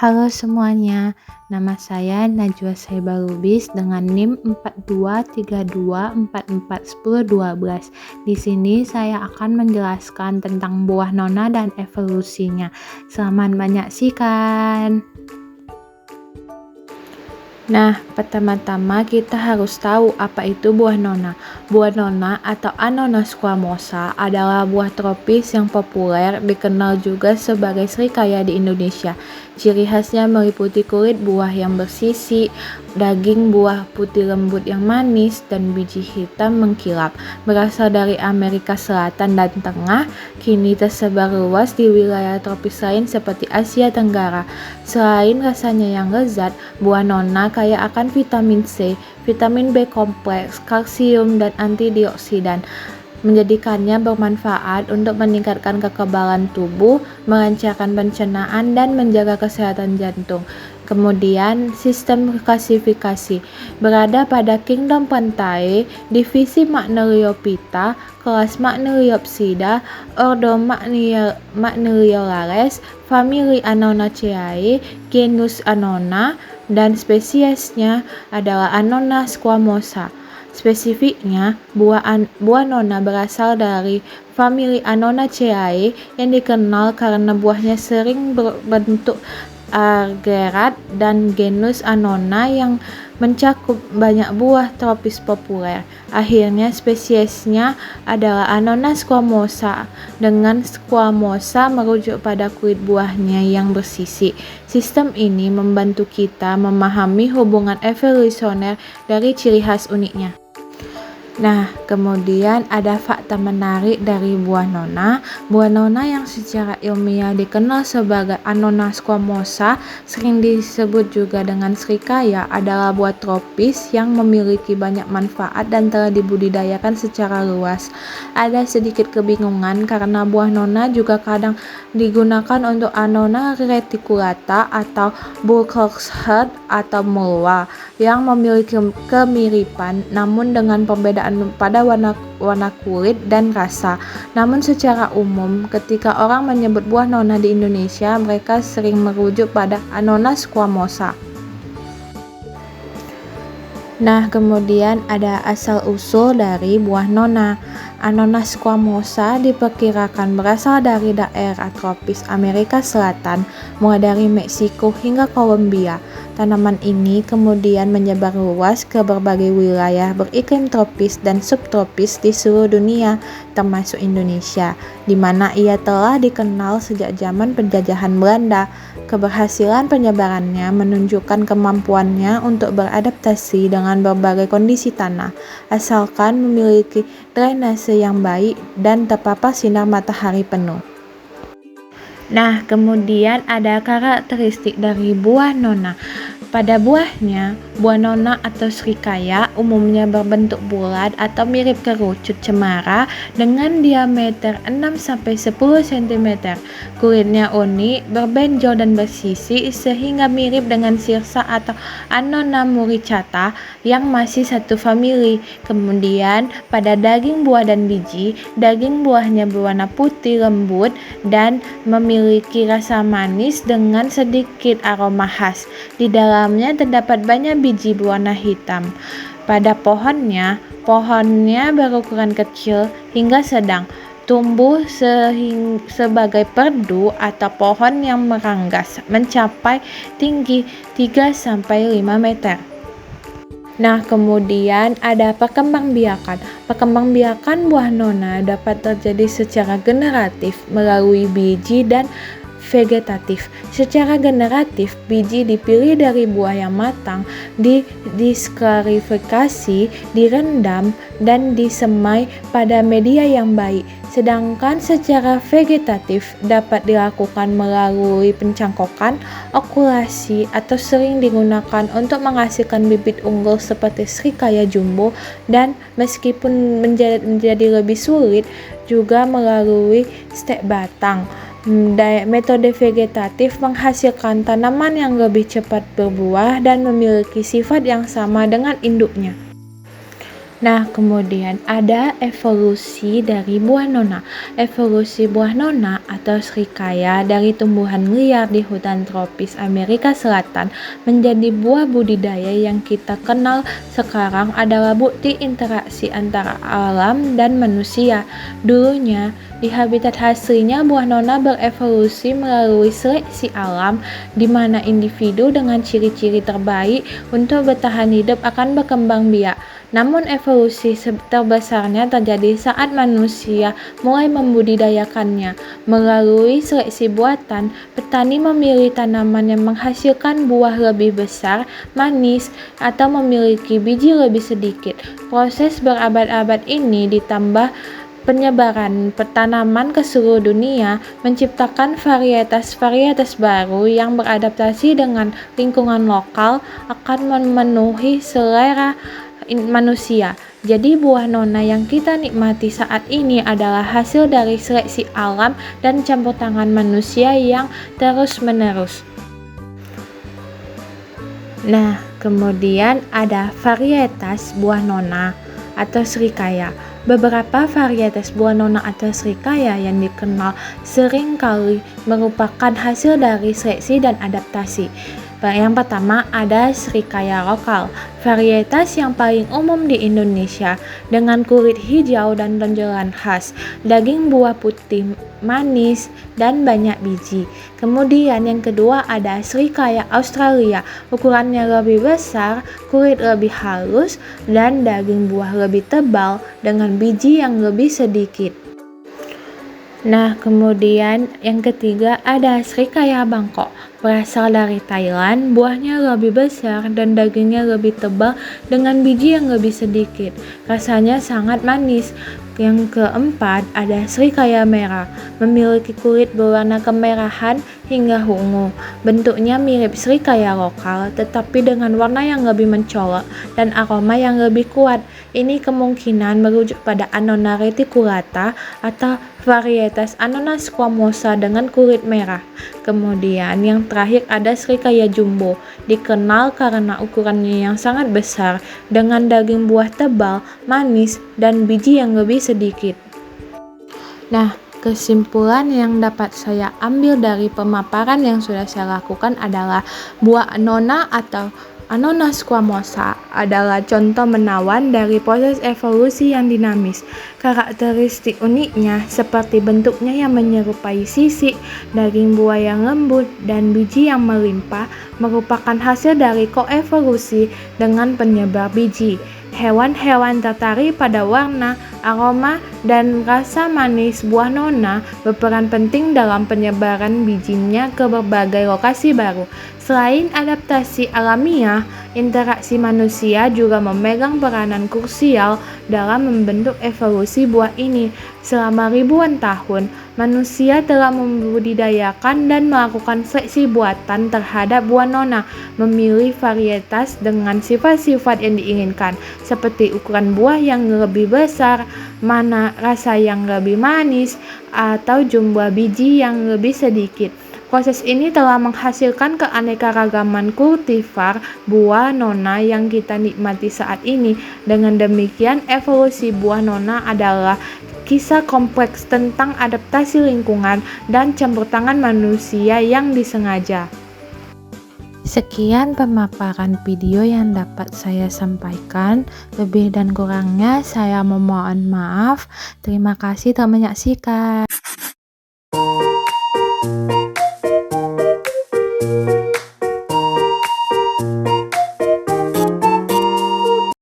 Halo semuanya, nama saya Najwa Sahiba Lubis dengan NIM 4232441012. Di sini saya akan menjelaskan tentang buah nona dan evolusinya. Selamat menyaksikan. Nah, pertama-tama kita harus tahu apa itu buah nona. Buah nona atau Anonas squamosa adalah buah tropis yang populer, dikenal juga sebagai srikaya di Indonesia. Ciri khasnya meliputi kulit buah yang bersisi, daging buah putih lembut yang manis, dan biji hitam mengkilap. Berasal dari Amerika Selatan dan Tengah, kini tersebar luas di wilayah tropis lain seperti Asia Tenggara. Selain rasanya yang lezat, buah nona kaya akan vitamin C, vitamin B kompleks, kalsium, dan antioksidan, menjadikannya bermanfaat untuk meningkatkan kekebalan tubuh, melancarkan pencernaan, dan menjaga kesehatan jantung. Kemudian, sistem klasifikasi berada pada kingdom Pantae, divisi Magnoliophyta, kelas Magnoliopsida, ordo Magnoliales, famili Anonaceae, genus Anona, dan spesiesnya adalah Anonas squamosa. Spesifiknya, buah nona berasal dari famili Anonaceae yang dikenal karena buahnya sering berbentuk argerat, dan genus Anona yang mencakup banyak buah tropis populer. Akhirnya spesiesnya adalah Anonas squamosa, dengan squamosa merujuk pada kulit buahnya yang bersisi. Sistem ini membantu kita memahami hubungan evolusioner dari ciri khas uniknya. Nah, kemudian ada fakta menarik dari buah nona. Buah nona yang secara ilmiah dikenal sebagai Anonas squamosa, sering disebut juga dengan srikaya, adalah buah tropis yang memiliki banyak manfaat dan telah dibudidayakan secara luas. Ada sedikit kebingungan karena buah nona juga kadang digunakan untuk Anona reticulata atau bullcock's head atau mulwa yang memiliki kemiripan namun dengan perbedaan pada warna kulit dan rasa. Namun secara umum, ketika orang menyebut buah nona di Indonesia, mereka sering merujuk pada Anonas squamosa. Nah, kemudian ada asal-usul dari buah nona. Anonas squamosa diperkirakan berasal dari daerah tropis Amerika Selatan, mulai dari Meksiko hingga Kolombia. Tanaman ini kemudian menyebar luas ke berbagai wilayah beriklim tropis dan subtropis di seluruh dunia, termasuk Indonesia, di mana ia telah dikenal sejak zaman penjajahan Belanda. Keberhasilan penyebarannya menunjukkan kemampuannya untuk beradaptasi dengan berbagai kondisi tanah, asalkan memiliki drainase yang baik dan terpapar sinar matahari penuh. Nah, kemudian ada karakteristik dari buah nona. Pada buahnya, buah nona atau srikaya umumnya berbentuk bulat atau mirip kerucut cemara dengan diameter 6-10 cm. Kulitnya unik, berbenjol dan bersisi sehingga mirip dengan sirsa atau Anona muricata yang masih satu famili. Kemudian, pada daging buah dan biji, daging buahnya berwarna putih lembut dan memiliki rasa manis dengan sedikit aroma khas. Di dalamnya terdapat banyak biji berwarna hitam. Pada pohonnya berukuran kecil hingga sedang, tumbuh sebagai perdu atau pohon yang meranggas, mencapai tinggi 3-5 meter. Nah, kemudian ada perkembangbiakan. Perkembangbiakan buah nona dapat terjadi secara generatif melalui biji dan vegetatif. Secara generatif, biji dipilih dari buah yang matang, didisklarifikasi, direndam, dan disemai pada media yang baik. Sedangkan secara vegetatif dapat dilakukan melalui pencangkokan, okulasi, atau sering digunakan untuk menghasilkan bibit unggul seperti srikaya jumbo, dan meskipun menjadi lebih sulit, juga melalui stek batang. Metode vegetatif menghasilkan tanaman yang lebih cepat berbuah dan memiliki sifat yang sama dengan induknya. Nah, kemudian ada evolusi dari buah nona. Evolusi buah nona atau srikaya dari tumbuhan liar di hutan tropis Amerika Selatan menjadi buah budidaya yang kita kenal sekarang adalah bukti interaksi antara alam dan manusia. Dulunya, di habitat aslinya buah nona berevolusi melalui seleksi alam, di mana individu dengan ciri-ciri terbaik untuk bertahan hidup akan berkembang biak. Namun evolusi terbesarnya terjadi saat manusia mulai membudidayakannya. Melalui seleksi buatan, petani memilih tanaman yang menghasilkan buah lebih besar, manis, atau memiliki biji lebih sedikit. Proses berabad-abad ini ditambah penyebaran tanaman ke seluruh dunia menciptakan varietas-varietas baru yang beradaptasi dengan lingkungan lokal akan memenuhi selera manusia. Jadi buah nona yang kita nikmati saat ini adalah hasil dari seleksi alam dan campur tangan manusia yang terus-menerus. Nah, kemudian ada varietas buah nona atau srikaya. Beberapa varietas buah nona atau srikaya yang dikenal sering kali merupakan hasil dari seleksi dan adaptasi. Yang pertama ada srikaya lokal, varietas yang paling umum di Indonesia dengan kulit hijau dan tonjolan khas, daging buah putih manis dan banyak biji. Kemudian yang kedua ada srikaya Australia, ukurannya lebih besar, kulit lebih halus, dan daging buah lebih tebal dengan biji yang lebih sedikit. Nah, kemudian yang ketiga ada srikaya Bangkok, berasal dari Thailand, buahnya lebih besar dan dagingnya lebih tebal dengan biji yang lebih sedikit. Rasanya sangat manis. Yang keempat ada srikaya merah, memiliki kulit berwarna kemerahan hingga ungu. Bentuknya mirip srikaya lokal, tetapi dengan warna yang lebih mencolok dan aroma yang lebih kuat. Ini kemungkinan merujuk pada Annona reticulata atau varietas Annona squamosa dengan kulit merah. Kemudian yang terakhir ada srikaya jumbo, dikenal karena ukurannya yang sangat besar dengan daging buah tebal, manis, dan biji yang lebih sedikit. Nah, kesimpulan yang dapat saya ambil dari pemaparan yang sudah saya lakukan adalah buah nona atau Annona squamosa adalah contoh menawan dari proses evolusi yang dinamis. Karakteristik uniknya seperti bentuknya yang menyerupai sisik, daging buah yang lembut, dan biji yang melimpah merupakan hasil dari koevolusi dengan penyebar biji. Hewan-hewan tertarik pada warna, aroma, dan rasa manis buah nona berperan penting dalam penyebaran bijinya ke berbagai lokasi baru. Selain adaptasi alamiah, interaksi manusia juga memegang peranan krusial dalam membentuk evolusi buah ini. Selama ribuan tahun, manusia telah membudidayakan dan melakukan seleksi buatan terhadap buah nona, memilih varietas dengan sifat-sifat yang diinginkan, seperti ukuran buah yang lebih besar, rasa yang lebih manis, atau jumlah biji yang lebih sedikit. Proses ini telah menghasilkan keanekaragaman kultivar buah nona yang kita nikmati saat ini. Dengan demikian, evolusi buah nona adalah kisah kompleks tentang adaptasi lingkungan dan campur tangan manusia yang disengaja. Sekian pemaparan video yang dapat saya sampaikan. Lebih dan kurangnya saya memohon maaf. Terima kasih telah menyaksikan.